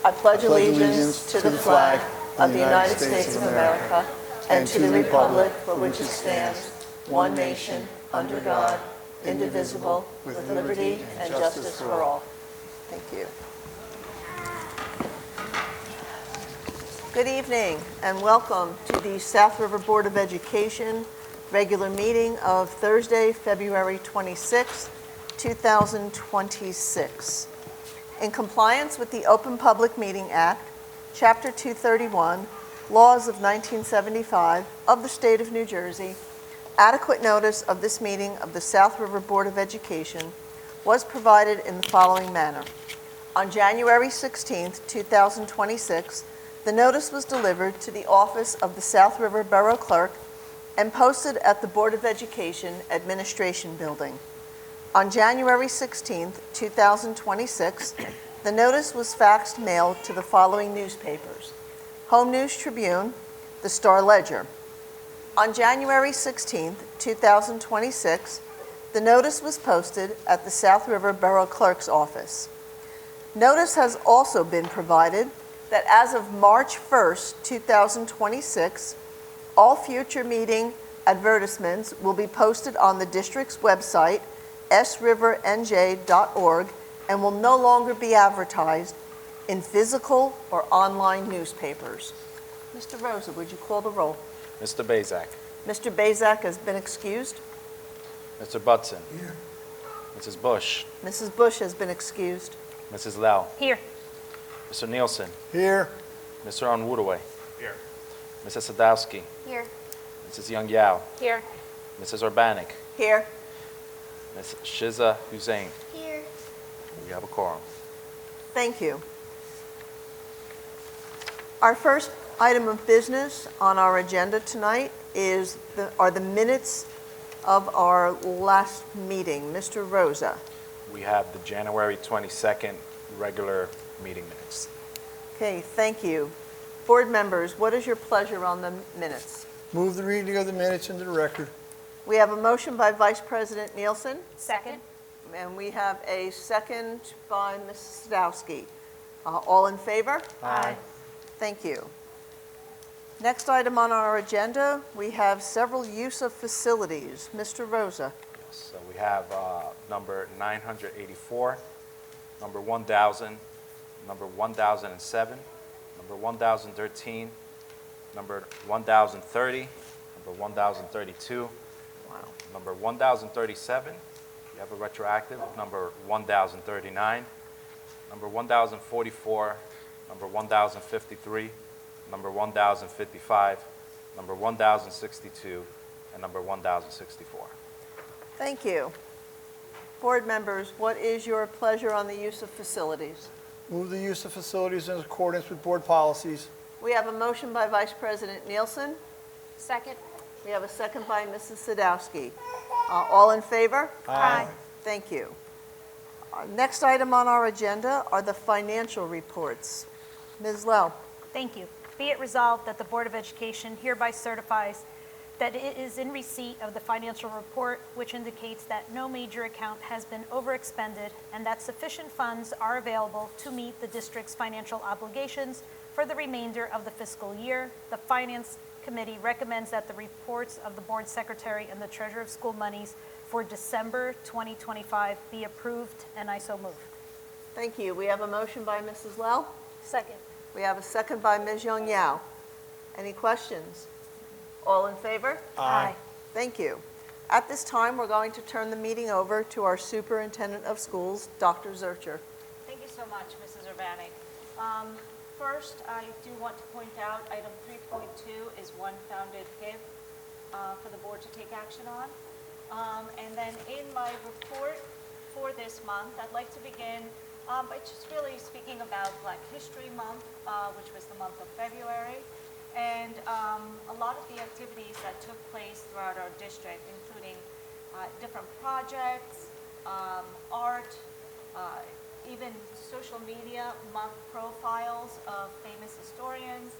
I pledge allegiance to the flag of the United States of America and to the republic for which it stands, one nation, under God, indivisible, with liberty and justice for all. Thank you. Good evening and welcome to the South River Board of Education regular meeting of Thursday, February 26, 2026. In compliance with the Open Public Meeting Act, Chapter 231, Laws of 1975 of the State of New Jersey, adequate notice of this meeting of the South River Board of Education was provided in the following manner. On January 16, 2026, the notice was delivered to the office of the South River Borough Clerk and posted at the Board of Education Administration Building. On January 16, 2026, the notice was faxed mailed to the following newspapers: Home News Tribune, the Star Ledger. On January 16, 2026, the notice was posted at the South River Borough Clerk's office. Notice has also been provided that as of March 1st, 2026, all future meeting advertisements will be posted on the district's website, srivernj.org, and will no longer be advertised in physical or online newspapers. Mr. Rosa, would you call the roll? Mr. Bazak. Mr. Bazak has been excused. Mr. Butson. Here. Mrs. Bush. Mrs. Bush has been excused. Mrs. Lau. Here. Mr. Nielsen. Here. Mr. Onwudaway. Here. Mrs. Sadowski. Here. Mrs. Young Yao. Here. Mrs. Urbanik. Here. Ms. Shiza Hussein. Here. We have a quorum. Thank you. Our first item of business on our agenda tonight are the minutes of our last meeting. Mr. Rosa. We have the January 22nd regular meeting minutes. Okay, thank you. Board members, what is your pleasure on the minutes? Move the reading of the minutes into the record. We have a motion by Vice President Nielsen, Second. and we have a second by Mrs. Sadowski. All in favor? Aye. Thank you. Next item on our agenda, we have several use of facilities. Mr. Rosa. Yes, so we have number 984, number 1000, number 1007, number 1013, number 1030, number 1032, Wow. number 1037, we have a retroactive, number 1039, number 1044, number 1053, number 1055, number 1062, and number 1064. Thank you. Board members, what is your pleasure on the use of facilities? Move the use of facilities in accordance with board policies. We have a motion by Vice President Nielsen. Second. We have a second by Mrs. Sadowski. All in favor? Aye. Thank you. Next item on our agenda are the financial reports. Ms. Lowe. Thank you. Be it resolved that the Board of Education hereby certifies that it is in receipt of the financial report, which indicates that no major account has been overexpended and that sufficient funds are available to meet the district's financial obligations for the remainder of the fiscal year. The Finance Committee recommends that the reports of the Board Secretary and the Treasurer of School Monies for December 2025 be approved, and I so move. Thank you. We have a motion by Mrs. Lowe. Second. We have a second by Ms. Young Yao. Any questions? All in favor? Aye. Thank you. At this time, we're going to turn the meeting over to our Superintendent of Schools, Dr. Zurcher. Thank you so much, Mrs. Urbanik. First, I do want to point out item 3.2 is one founded gift for the board to take action on. And then in my report for this month, I'd like to begin by just really speaking about Black History Month, which was the month of February, and a lot of the activities that took place throughout our district, including different projects, art, even social media, mock profiles of famous historians.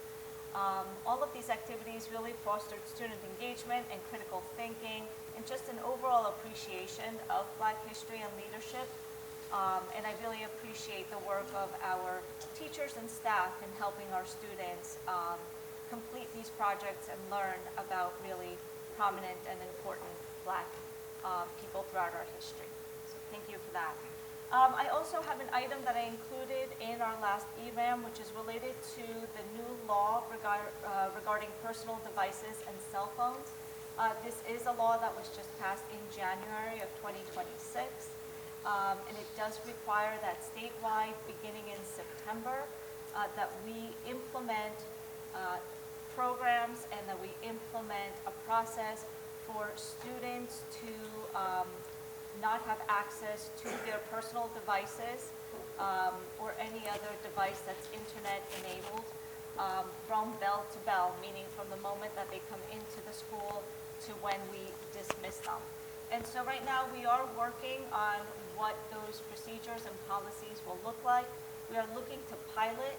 All of these activities really fostered student engagement and critical thinking and just an overall appreciation of Black history and leadership. And I really appreciate the work of our teachers and staff in helping our students complete these projects and learn about really prominent and important Black people throughout our history. So thank you for that. I also have an item that I included in our last ERAM, which is related to the new law regarding personal devices and cell phones. This is a law that was just passed in January of 2026, and it does require that statewide, beginning in September, that we implement programs and that we implement a process for students to not have access to their personal devices or any other device that's internet enabled from bell to bell, meaning from the moment that they come into the school to when we dismiss them. And so right now we are working on what those procedures and policies will look like. We are looking to pilot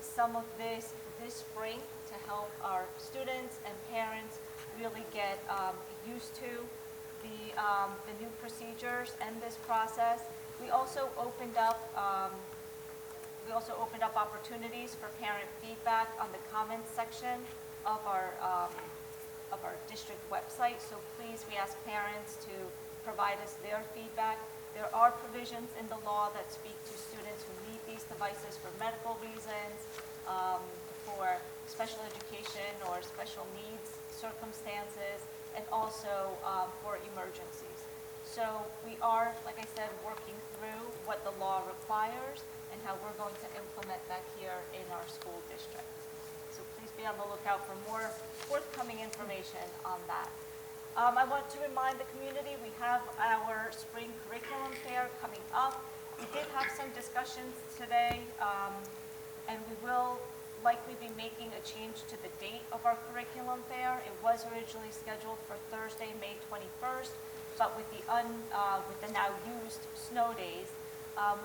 some of this spring to help our students and parents really get used to the new procedures and this process. We also opened up opportunities for parent feedback on the comments section of our district website. So please, we ask parents to provide us their feedback. There are provisions in the law that speak to students who need these devices for medical reasons, for special education or special needs circumstances, and also for emergencies. So we are, like I said, working through what the law requires and how we're going to implement that here in our school district. So please be on the lookout for more forthcoming information on that. I want to remind the community we have our spring curriculum fair coming up. We did have some discussions today, and we will likely be making a change to the date of our curriculum fair. It was originally scheduled for Thursday, May 21st, but with the now used snow days,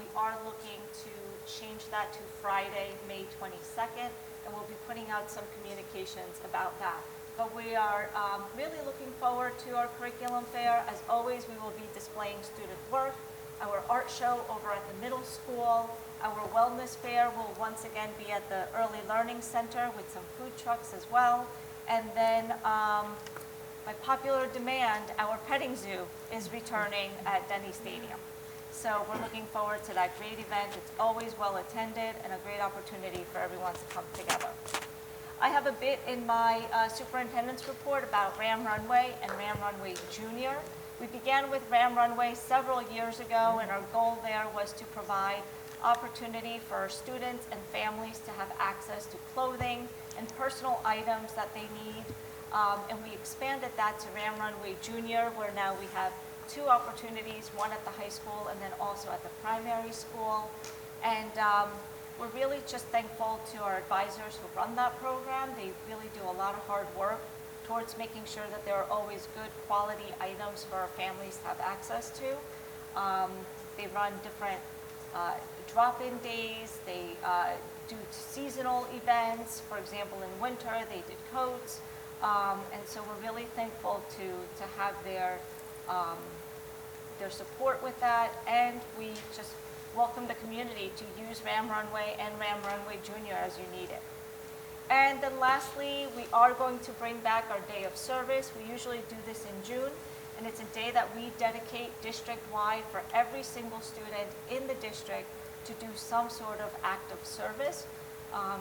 we are looking to change that to Friday, May 22nd, and we'll be putting out some communications about that. But we are really looking forward to our curriculum fair. As always, we will be displaying student work, our art show over at the middle school. Our wellness fair will once again be at the Early Learning Center with some food trucks as well. And then by popular demand, our petting zoo is returning at Denny Stadium. So we're looking forward to that great event. It's always well attended and a great opportunity for everyone to come together. I have a bit in my superintendent's report about Ram Runway and Ram Runway Junior. We began with Ram Runway several years ago, and our goal there was to provide opportunity for our students and families to have access to clothing and personal items that they need. And we expanded that to Ram Runway Junior, where now we have 2 opportunities, one at the high school and then also at the primary school. And we're really just thankful to our advisors who run that program. They really do a lot of hard work towards making sure that there are always good quality items for our families to have access to. They run different drop-in days. They do seasonal events. For example, in winter, they did coats. And so we're really thankful to have their support with that. And we just welcome the community to use Ram Runway and Ram Runway Junior as you need it. And then lastly, we are going to bring back our Day of Service. We usually do this in June, and it's a day that we dedicate district-wide for every single student in the district to do some sort of act of service.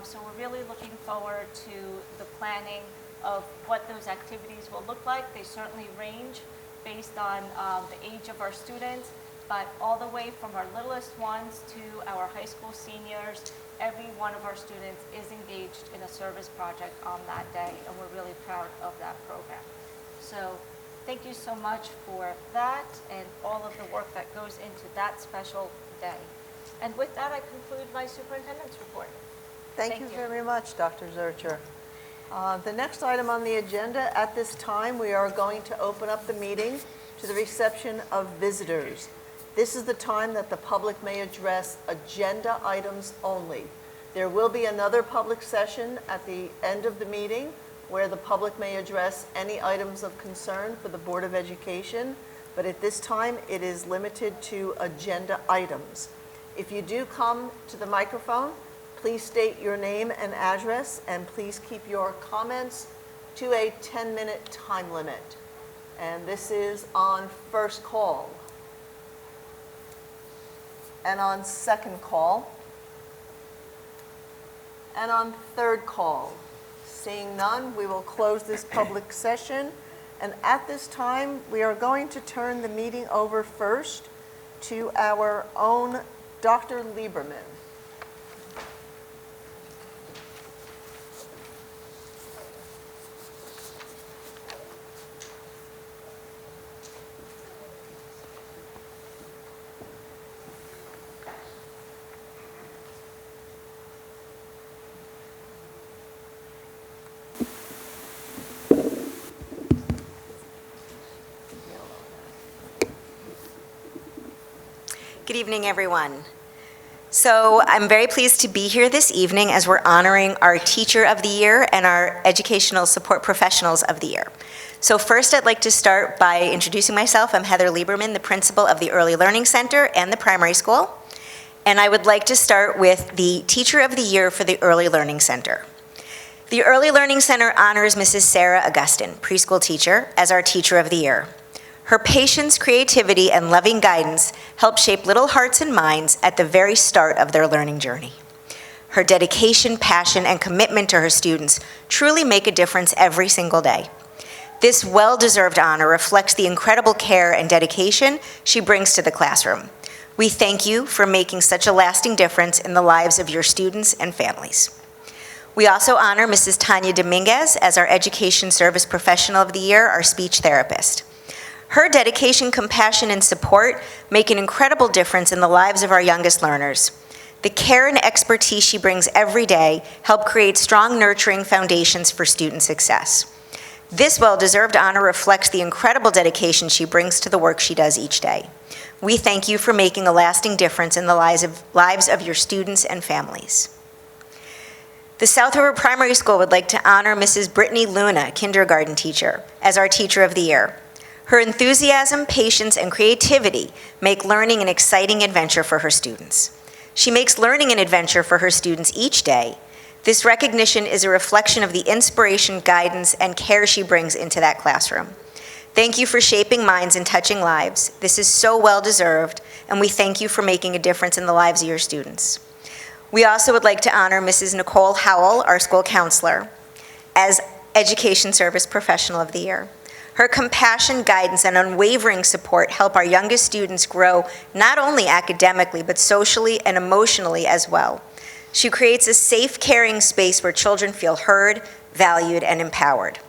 So we're really looking forward to the planning of what those activities will look like. They certainly range based on the age of our students, but all the way from our littlest ones to our high school seniors, every one of our students is engaged in a service project on that day, and we're really proud of that program. So thank you so much for that and all of the work that goes into that special day. And with that, I conclude my superintendent's report. Thank you very much, Dr. Zurcher. The next item on the agenda, at this time, we are going to open up the meeting to the reception of visitors. This is the time that the public may address agenda items only. There will be another public session at the end of the meeting where the public may address any items of concern for the Board of Education. but at this time, it is limited to agenda items. If you do come to the microphone, please state your name and address, and please keep your comments to a 10-minute time limit. And this is on first call. And on second call. And on third call. Seeing none, we will close this public session. And at this time, we are going to turn the meeting over first to our own Dr. Lieberman. Good evening, everyone. So I'm very pleased to be here this evening as we're honoring our Teacher of the Year and our Educational Support Professionals of the Year. So first, I'd like to start by introducing myself. I'm Heather Lieberman, the principal of the Early Learning Center and the primary school. And I would like to start with the Teacher of the Year for the Early Learning Center. The Early Learning Center honors Mrs. Sarah Augustin, preschool teacher, as our Teacher of the Year. Her patience, creativity, and loving guidance help shape little hearts and minds at the very start of their learning journey. Her dedication, passion, and commitment to her students truly make a difference every single day. This well-deserved honor reflects the incredible care and dedication she brings to the classroom. We thank you for making such a lasting difference in the lives of your students and families. We also honor Mrs. Tanya Dominguez as our Education Service Professional of the Year, our speech therapist. Her dedication, compassion, and support make an incredible difference in the lives of our youngest learners. The care and expertise she brings every day help create strong, nurturing foundations for student success. This well-deserved honor reflects the incredible dedication she brings to the work she does each day. We thank you for making a lasting difference in the lives of your students and families. The South River Primary School would like to honor Mrs. Brittany Luna, kindergarten teacher, as our Teacher of the Year. Her enthusiasm, patience, and creativity make learning an exciting adventure for her students. She makes learning an adventure for her students each day. This recognition is a reflection of the inspiration, guidance, and care she brings into that classroom. Thank you for shaping minds and touching lives. This is so well-deserved, and we thank you for making a difference in the lives of your students. We also would like to honor Mrs. Nicole Howell, our school counselor, as Education Service Professional of the Year. Her compassion, guidance, and unwavering support help our youngest students grow not only academically, but socially and emotionally as well. She creates a safe, caring space where children feel heard, valued, and empowered.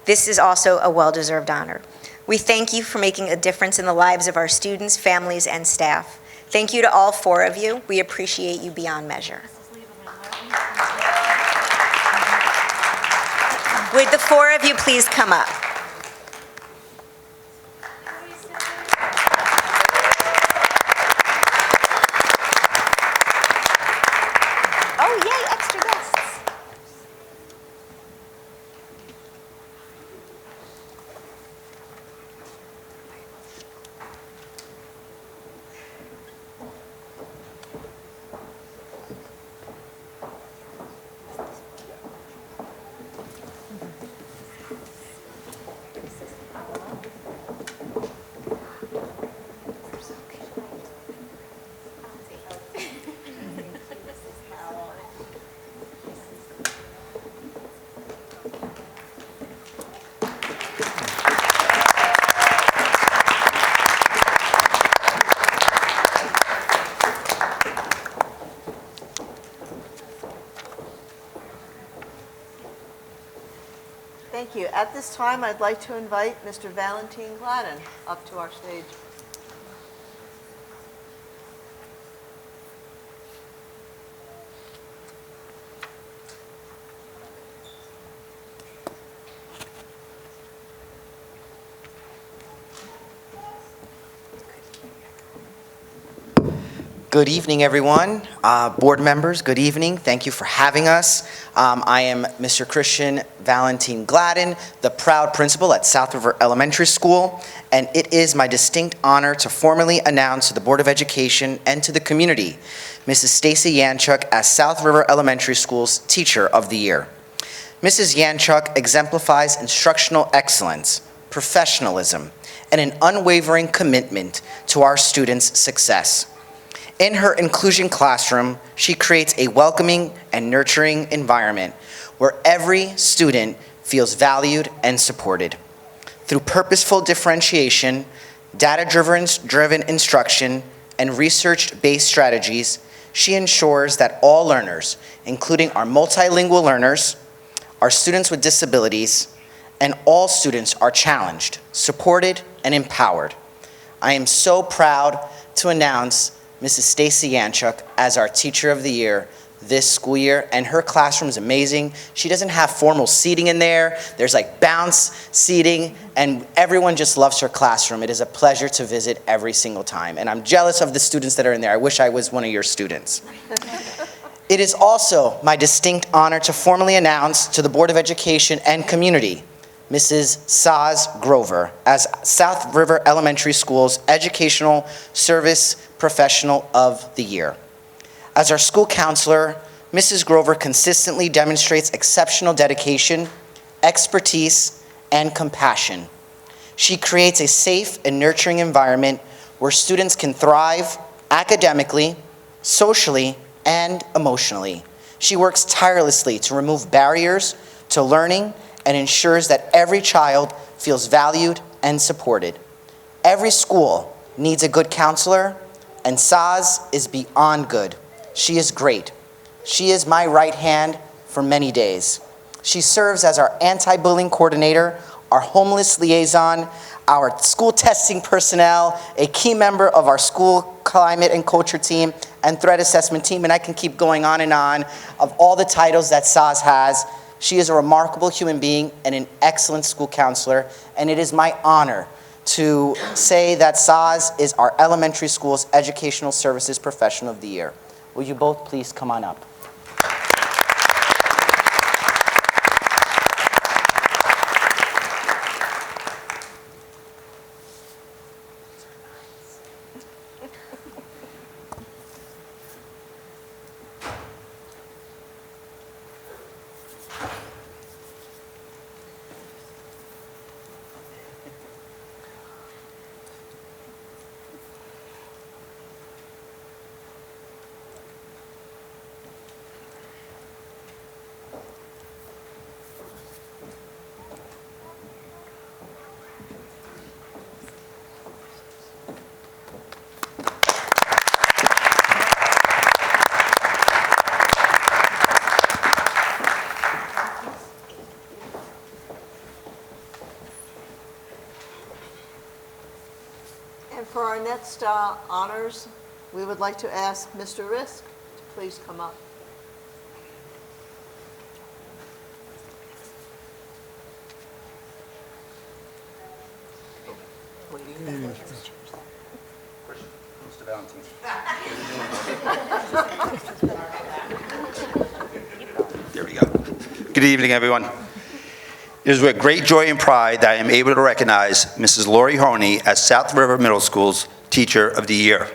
This is also a well-deserved honor. We thank you for making a difference in the lives of our students, families, and staff. Thank you to all four of you. We appreciate you beyond measure. Would the four of you please come up? Oh, yay, extra guests. Thank you. At this time, I'd like to invite Mr. Valentin Gladden up to our stage. Good evening, everyone. Board members, good evening. Thank you for having us. I am Mr. Christian Valentin Gladden, the proud principal at South River Elementary School, and it is my distinct honor to formally announce to the Board of Education and to the community, Mrs. Stacy Yanchuk as South River Elementary School's Teacher of the Year. Mrs. Yanchuk exemplifies instructional excellence, professionalism, and an unwavering commitment to our students' success. In her inclusion classroom, she creates a welcoming and nurturing environment where every student feels valued and supported. Through purposeful differentiation, data-driven instruction, and research-based strategies, she ensures that all learners, including our multilingual learners, our students with disabilities, and all students are challenged, supported, and empowered. I am so proud to announce Mrs. Stacy Yanchuk as our Teacher of the Year this school year, and her classroom is amazing. She doesn't have formal seating in there. There's like bounce seating, and everyone just loves her classroom. It is a pleasure to visit every single time, and I'm jealous of the students that are in there. I wish I was one of your students. It is also my distinct honor to formally announce to the Board of Education and community Mrs. Saz Grover as South River Elementary School's Educational Service Professional of the Year. As our school counselor, Mrs. Grover consistently demonstrates exceptional dedication, expertise, and compassion. She creates a safe and nurturing environment where students can thrive academically, socially, and emotionally. She works tirelessly to remove barriers to learning and ensures that every child feels valued and supported. Every school needs a good counselor, and Saz is beyond good. She is great. She is my right hand for many days. She serves as our anti-bullying coordinator, our homeless liaison, our school testing personnel, a key member of our school climate and culture team, and threat assessment team, and I can keep going on and on of all the titles that Saz has. She is a remarkable human being and an excellent school counselor, and it is my honor to say that Saz is our elementary school's Educational Services Professional of the Year. Will you both please come on up? And for our next honors, we would like to ask Mr. Risk to please come up. Mr. Valentin. There we go. Good evening, everyone. It is with great joy and pride that I am able to recognize Mrs. Lori Honey as South River Middle School's Teacher of the Year.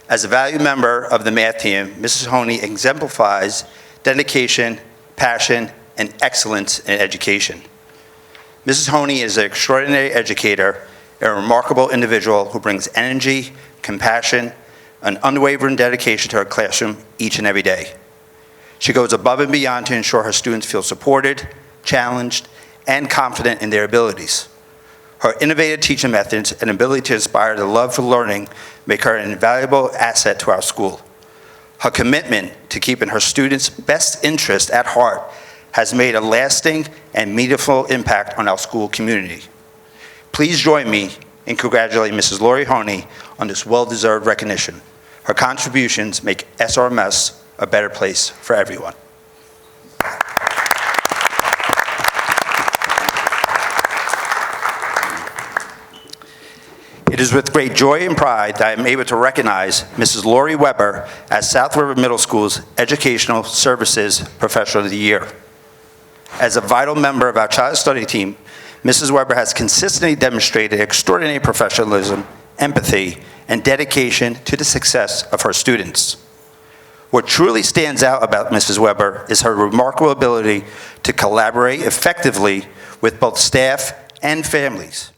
As a valued member of the math team, Mrs. Honey exemplifies dedication, passion, and excellence in education. Mrs. Honey is an extraordinary educator and a remarkable individual who brings energy, compassion, and unwavering dedication to her classroom each and every day. She goes above and beyond to ensure her students feel supported, challenged, and confident in their abilities. Her innovative teaching methods and ability to inspire the love for learning make her an invaluable asset to our school. Her commitment to keeping her students' best interest at heart has made a lasting and meaningful impact on our school community. Please join me in congratulating Mrs. Lori Honey on this well-deserved recognition. Her contributions make SRMS a better place for everyone. It It is with great joy and pride that I am able to recognize Mrs. Lori Weber as South River Middle School's Educational Services Professional of the Year. As a vital member of our child study team, Mrs. Weber has consistently demonstrated extraordinary professionalism, empathy, and dedication to the success of her students. What truly stands out about Mrs. Weber is her remarkable ability to collaborate effectively with both staff and families.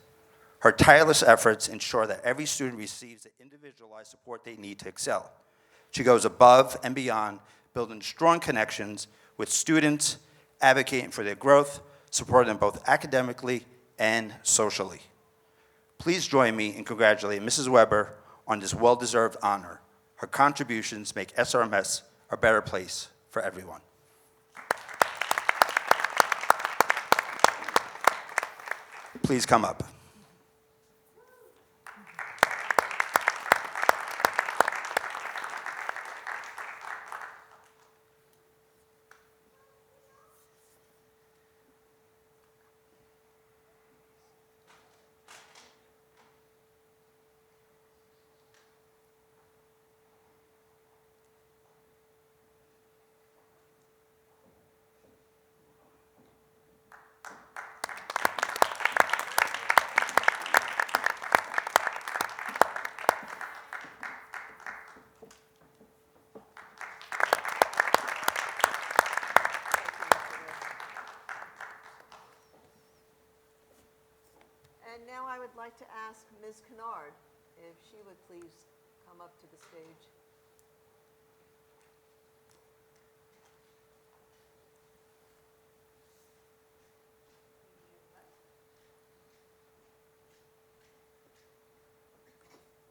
Her tireless efforts ensure that every student receives the individualized support they need to excel. She goes above and beyond, building strong connections with students, advocating for their growth, supporting them both academically and socially. Please join me in congratulating Mrs. Weber on this well-deserved honor. Her contributions make SRMS a better place for everyone. Please come up. And now I would like to ask Ms. Kennard if she would please come up to the stage.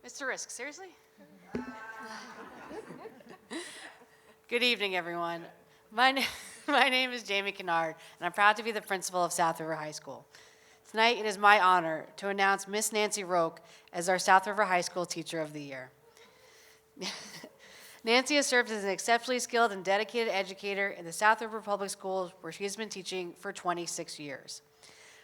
Mr. Risk, seriously? Good evening, everyone. My name is Jamie Kennard, and I'm proud to be the principal of South River High School. Tonight, it is my honor to announce Miss Nancy Roque as our South River High School Teacher of the Year. Nancy has served as an exceptionally skilled and dedicated educator in the South River Public Schools, where she has been teaching for 26 years.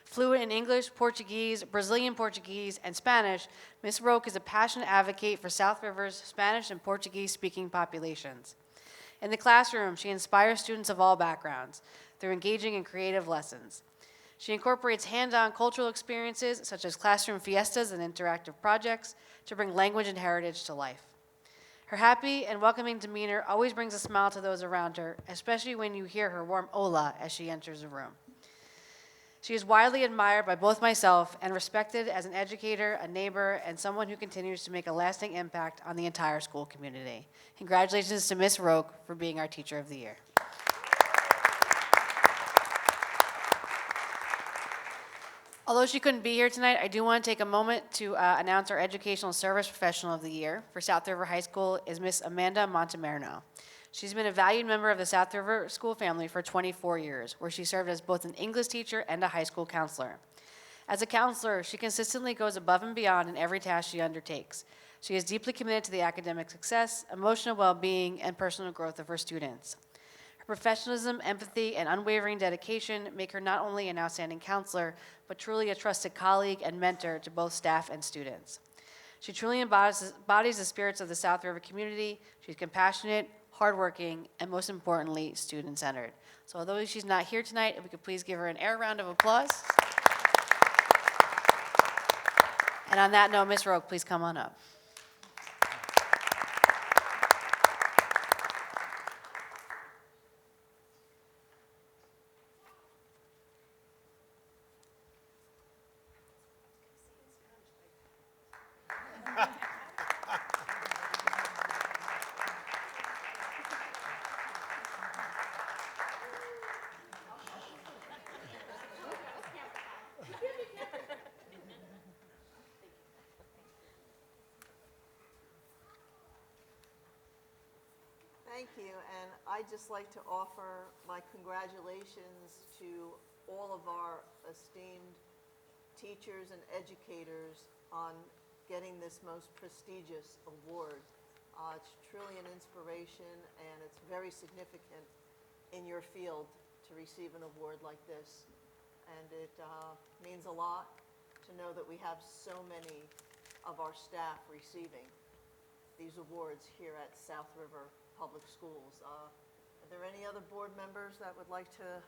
Fluent in English, Portuguese, Brazilian Portuguese, and Spanish, Ms. Roque is a passionate advocate for South River's Spanish and Portuguese-speaking populations. In the classroom, she inspires students of all backgrounds through engaging and creative lessons. She incorporates hands-on cultural experiences, such as classroom fiestas and interactive projects, to bring language and heritage to life. Her happy and welcoming demeanor always brings a smile to those around her, especially when you hear her warm hola as she enters a room. She is widely admired by both myself and respected as an educator, a neighbor, and someone who continues to make a lasting impact on the entire school community. Congratulations to Ms. Roque for being our Teacher of the Year. Although she couldn't be here tonight, I do want to take a moment to announce our Educational Service Professional of the Year for South River High School is Miss Amanda Montemerno. She's been a valued member of the South River School family for 24 years, where she served as both an English teacher and a high school counselor. As a counselor, she consistently goes above and beyond in every task she undertakes. She is deeply committed to the academic success, emotional well-being, and personal growth of her students. Her professionalism, empathy, and unwavering dedication make her not only an outstanding counselor, but truly a trusted colleague and mentor to both staff and students. She truly embodies the spirits of the South River community. She's compassionate, hardworking, and most importantly, student-centered. So although she's not here tonight, if we could please give her an air round of applause. And on that note, Ms. Roque, please come on up. Thank you, and I'd just like to offer my congratulations to all of our esteemed teachers and educators on getting this most prestigious award. It's truly an inspiration, and it's very significant in your field to receive an award like this. And it means a lot to know that we have so many of our staff receiving these awards here at South River Public Schools. Are there any other board members that would like to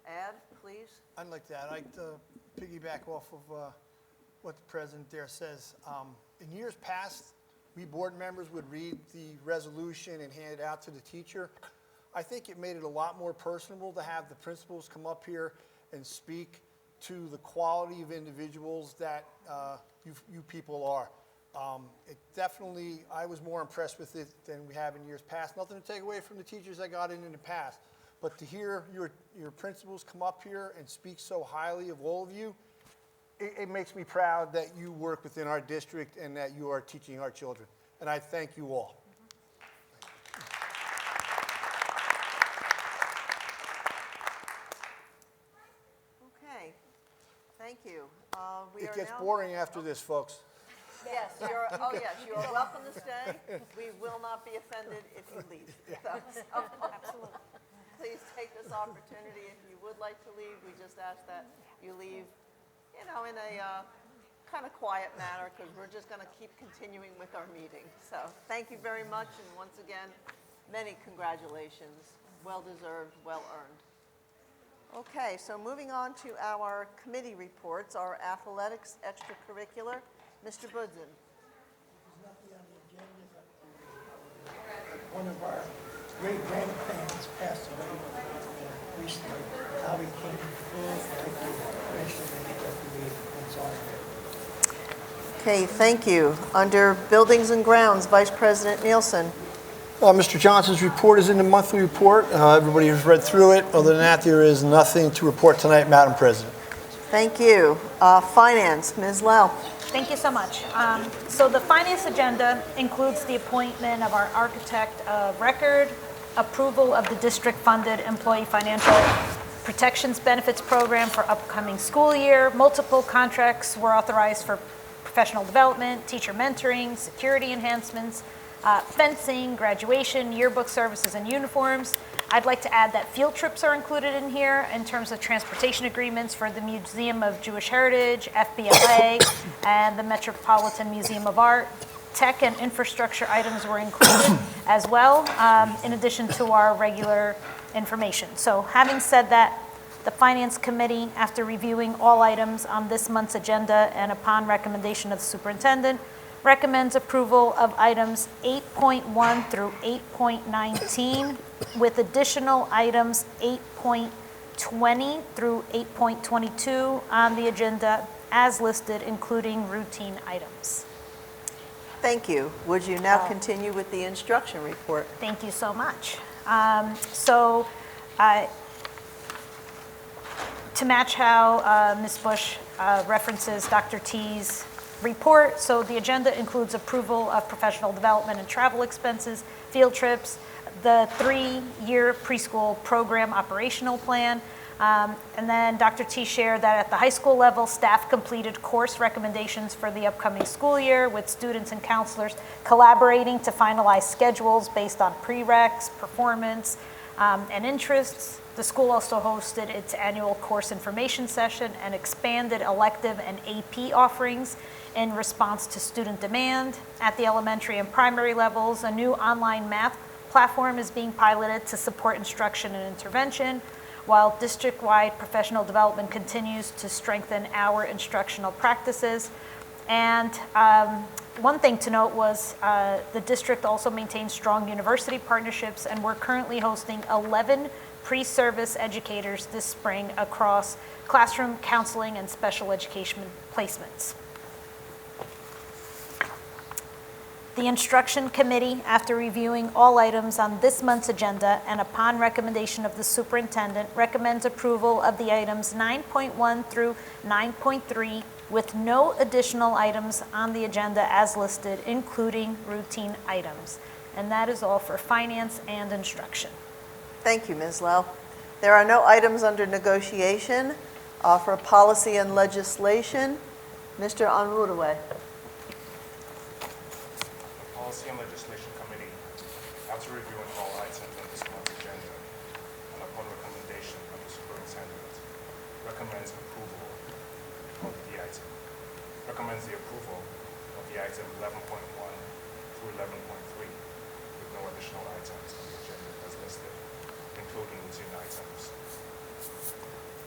add, please? I'd like to add, I'd like to piggyback off of what the president there says. In years past, we board members would read the resolution and hand it out to the teacher. I think it made it a lot more personable to have the principals come up here and speak to the quality of individuals that you people are. It definitely, I was more impressed with it than we have in years past. Nothing to take away from the teachers that got in the past, but to hear your principals come up here and speak so highly of all of you, it makes me proud that you work within our district and that you are teaching our children. And I thank you all. Okay, thank you. It gets boring after this, folks. Yes, you are welcome to stay. We will not be offended if you leave. Absolutely. Please take this opportunity. If you would like to leave, we just ask that you leave, in a kind of quiet manner, because we're just going to keep continuing with our meeting. So thank you very much, and once again, many congratulations. Well-deserved, well-earned. Okay, so moving on to our committee reports, our athletics extracurricular. Mr. Budzen. One of our great grandparents passed away recently. Howie King. I'd like to mention that we Okay, thank you. Under Buildings and Grounds, Vice President Nielsen. Mr. Johnson's report is in the monthly report. Everybody has read through it. Other than that, there is nothing to report tonight, Madam President. Thank you. Finance, Ms. Lau. Thank you so much. So the finance agenda includes the appointment of our architect of record, approval of the district-funded employee financial protections benefits program for upcoming school year. Multiple contracts were authorized for professional development, teacher mentoring, security enhancements, fencing, graduation, yearbook services, and uniforms. I'd like to add that field trips are included in here in terms of transportation agreements for the Museum of Jewish Heritage, FBLA, and the Metropolitan Museum of Art. Tech and infrastructure items were included as well, in addition to our regular information. So having said that, the Finance Committee, after reviewing all items on this month's agenda and upon recommendation of the superintendent, recommends approval of items 8.1 through 8.19, with additional items 8.20 through 8.22 on the agenda as listed, including routine items. Thank you. Would you now continue with the instruction report? Thank you so much. To match how Ms. Bush references Dr. T's report, so the agenda includes approval of professional development and travel expenses, field trips, the 3-year preschool program operational plan, and then Dr. T shared that at the high school level, staff completed course recommendations for the upcoming school year with students and counselors collaborating to finalize schedules based on prereqs, performance, and interests. The school also hosted its annual course information session and expanded elective and AP offerings in response to student demand. At the elementary and primary levels, a new online math platform is being piloted to support instruction and intervention, while district-wide professional development continues to strengthen our instructional practices. And one thing to note was the district also maintains strong university partnerships, and we're currently hosting 11 pre-service educators this spring across classroom counseling and special education placements. The Instruction Committee, after reviewing all items on this month's agenda and upon recommendation of the superintendent, recommends approval of the items 9.1 through 9.3 with no additional items on the agenda as listed, including routine items. And that is all for finance and instruction. Thank you, Ms. Lau. There are no items under negotiation. For policy and legislation, Mr. Onwuruwe. Policy and Legislation Committee, after reviewing all items on this month's agenda and upon recommendation of the superintendent, recommends the approval of the the item 11.1 through 11.3 with no additional items on the agenda as listed, including routine items.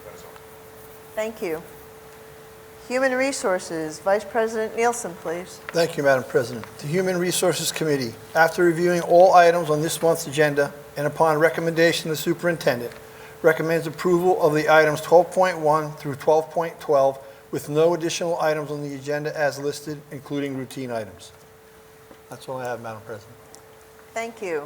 That is all. Thank you. Human Resources, Vice President Nielsen, please. Thank you, Madam President. The Human Resources Committee, after reviewing all items on this month's agenda and upon recommendation of the superintendent, recommends approval of the items 12.1 through 12.12 with no additional items on the agenda as listed, including routine items. That's all I have, Madam President. Thank you.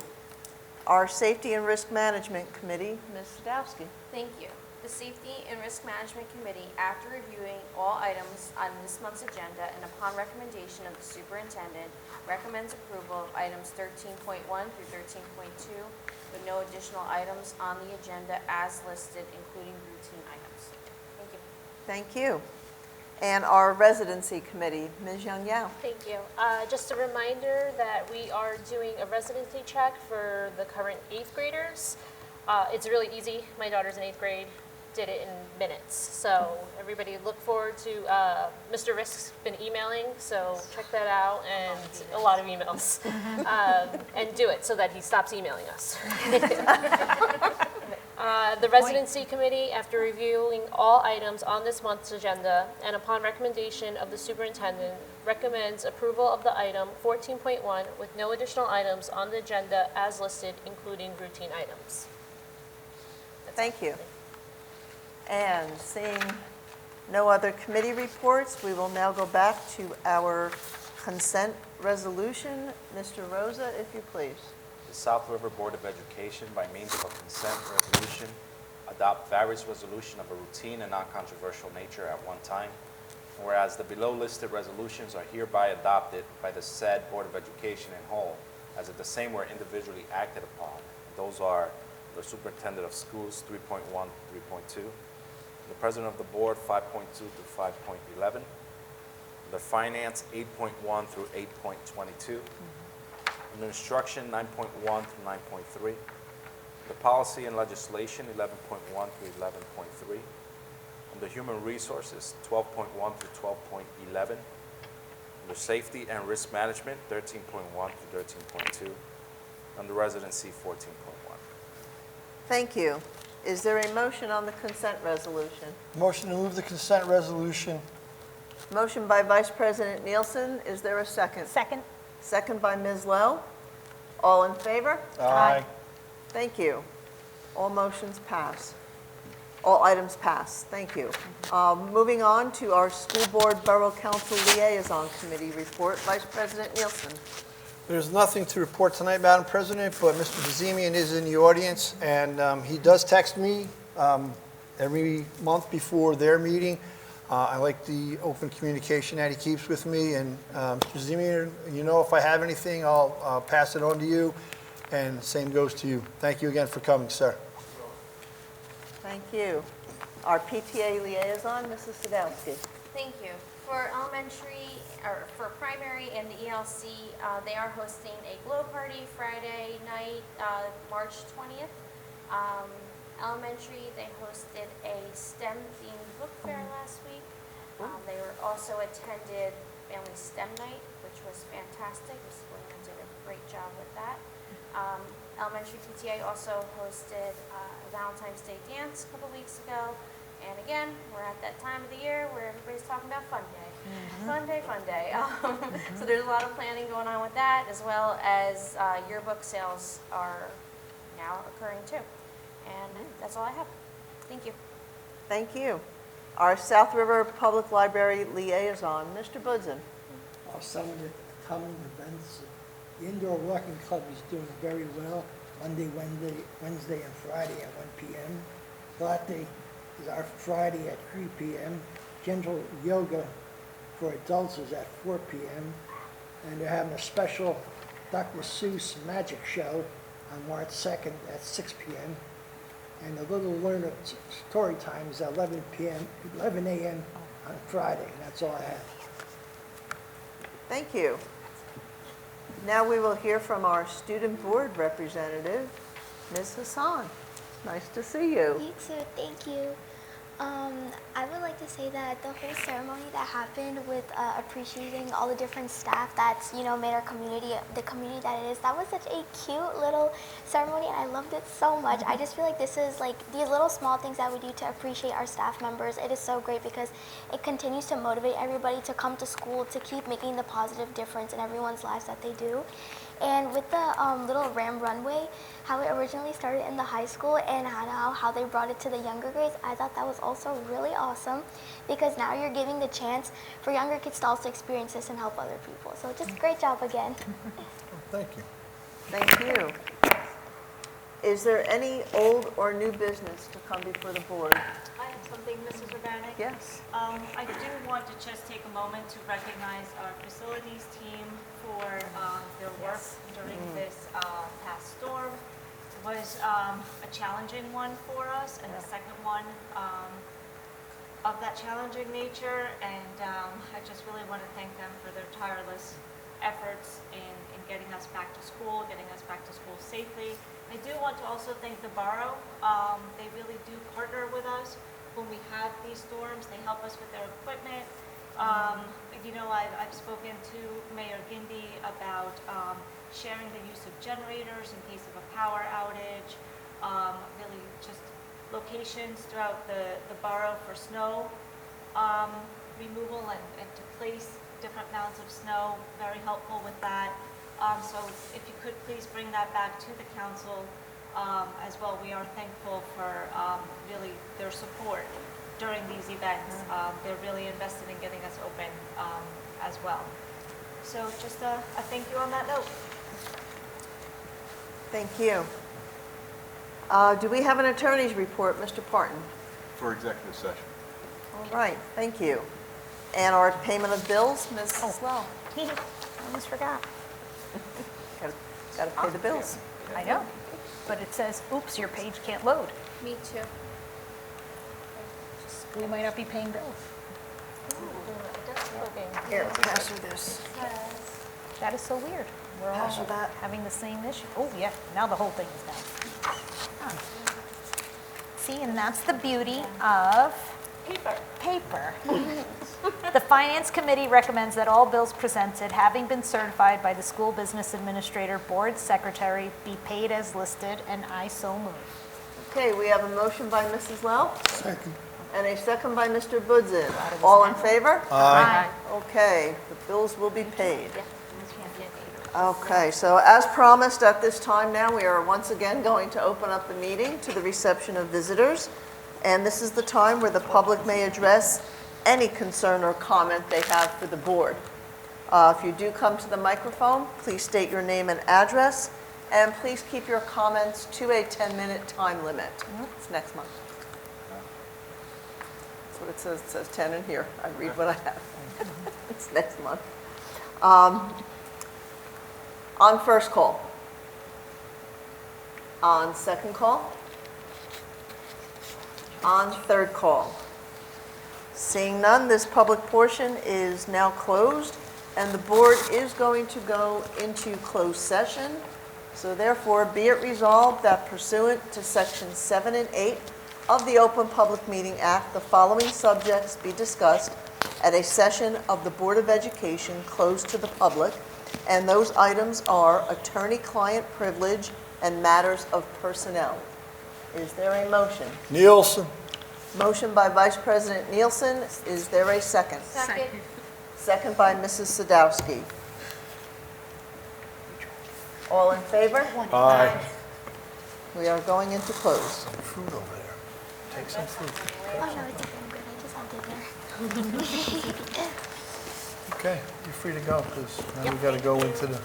Our Safety and Risk Management Committee, Ms. Sadowski. Thank you. The Safety and Risk Management Committee, after reviewing all items on this month's agenda and upon recommendation of the superintendent, recommends approval of items 13.1 through 13.2 with no additional items on the agenda as listed, including routine items. Thank you. Thank you. And our Residency Committee, Ms. Young Yao. Thank you. Just a reminder that we are doing a residency check for the current 8th graders. It's really easy. My daughter's in 8th grade, did it in minutes. So everybody look forward to, Mr. Risk's been emailing, so check that out, and a lot of emails. And do it so that he stops emailing us. The Residency Committee, after reviewing all items on this month's agenda and upon recommendation of the superintendent, recommends approval of the item 14.1 with no additional items on the agenda as listed, including routine items. Thank you. And seeing no other committee reports, we will now go back to our consent resolution. Mr. Rosa, if you please. The South River Board of Education, by means of a consent resolution, adopt various resolutions of a routine and non-controversial nature at one time. Whereas the below listed resolutions are hereby adopted by the said Board of Education in whole, as if the same were individually acted upon. Those are the Superintendent of Schools 3.1, 3.2, the President of the Board 5.2 to 5.11, the Finance 8.1 through 8.22, the Instruction 9.1 through 9.3, the Policy and Legislation 11.1 through 11.3, and the Human Resources 12.1 through 12.11, the Safety and Risk Management 13.1 through 13.2, and the Residency 14.1. Thank you. Is there a motion on the consent resolution? Motion to move the consent resolution. Motion by Vice President Nielsen. Is there a second? Second. Second by Ms. Lowe. All in favor? Aye. Thank you. All motions pass. All items pass. Thank you. Moving on to our School Board Borough Council Liaison Committee report. Vice President Nielsen. There's nothing to report tonight, Madam President, but Mr. Bazemian is in the audience, and he does text me every month before their meeting. I like the open communication that he keeps with me, and Mr. Bazemian, you know, if I have anything, I'll pass it on to you, and same goes to you. Thank you again for coming, sir. Thank you. Our PTA Liaison, Mrs. Sadowski. Thank you. For elementary, or for primary and the ELC, they are hosting a glow party Friday night, March 20th. Elementary, they hosted a STEM-themed book fair last week. They were also attended Family STEM Night, which was fantastic. Ms. Williams did a great job with that. Elementary PTA also hosted a Valentine's Day dance a couple weeks ago. And again, we're at that time of the year where everybody's talking about fun day. Fun day, fun day. So there's a lot of planning going on with that, as well as yearbook sales are now occurring too. And that's all I have. Thank you. Thank you. Our South River Public Library Liaison, Mr. Budzen. Some of the coming events, the Indoor Walking Club is doing very well, Monday, Wednesday, and Friday at 1 p.m. Latte is our Friday at 3 p.m. Gentle Yoga for adults is at 4 p.m. And they're having a special Dr. Seuss magic show on March 2nd at 6 p.m. And the Little Learner story time is at 11 a.m. on Friday. And that's all I have. Thank you. Now we will hear from our Student Board representative, Ms. Hassan. Nice to see you. You too, thank you. I would like to say that the whole ceremony that happened with appreciating all the different staff that's, you know, made our community the community that it is, that was such a cute little ceremony and I loved it so much. I just feel like this is like these little small things that we do to appreciate our staff members. It is so great because it continues to motivate everybody to come to school, to keep making the positive difference in everyone's lives that they do. And with the little Ram runway, how it originally started in the high school and how they brought it to the younger grades, I thought that was also really awesome because now you're giving the chance for younger kids to also experience this and help other people. So just great job again. Thank you. Thank you. Is there any old or new business to come before the board? I have something, Mrs. Urbanek. Yes. I do want to just take a moment to recognize our facilities team for their work during this past storm. It was a challenging one for us, and the second one of that challenging nature, and I just really want to thank them for their tireless efforts in getting us back to school, getting us back to school safely. I do want to also thank the borough. They really do partner with us when we have these storms. They help us with their equipment. You know, I've spoken to Mayor Gindi about sharing the use of generators in case of a power outage, really just locations throughout the borough for snow removal and to place different amounts of snow, very helpful with that. So if you could please bring that back to the council as well. We are thankful for really their support during these events. They're really invested in getting us open as well. So just a thank you on that note. Thank you. Do we have an attorney's report, Mr. Parton? For executive session. All right, thank you. And our payment of bills, Ms. Slough? Almost forgot. Got to pay the bills. I know, but it says, oops, your page can't load. Me too. We might not be paying bills. Here, pass her this. That is so weird. We're Pass all her that. having the same issue. Oh, yeah, now the whole thing is down. Huh. See, and that's the beauty of paper. The Finance Committee recommends that all bills presented, having been certified by the School Business Administrator Board Secretary, be paid as listed, and I so move. Okay, we have a motion by Mrs. Lau Second. and a second by Mr. Budzin. All in favor? Aye. Okay, the bills will be paid. Okay, so as promised at this time now, we are once again going to open up the meeting to the reception of visitors. And this is the time where the public may address any concern or comment they have for the board. If you do come to the microphone, please state your name and address, and please keep your comments to a 10-minute time limit. It's next month. That's what it says. It says 10 in here. I read what I have. It's next month. On first call. On second call. On third call. Seeing none, this public portion is now closed, and the board is going to go into closed session. So therefore, be it resolved that pursuant to Sections 7 and 8 of the Open Public Meeting Act, the following subjects be discussed at a session of the Board of Education closed to the public, and those items are attorney-client privilege and matters of personnel. Is there a motion? Nielsen. Motion by Vice President Nielsen. Is there a second? Second. Second by Mrs. Sadowski. All in favor? Aye. We are going into close. Fruit over there. Take some fruit. Oh, no, it's okay. I'm good. I just had dinner. Okay, you're free to go, because now we got to go into the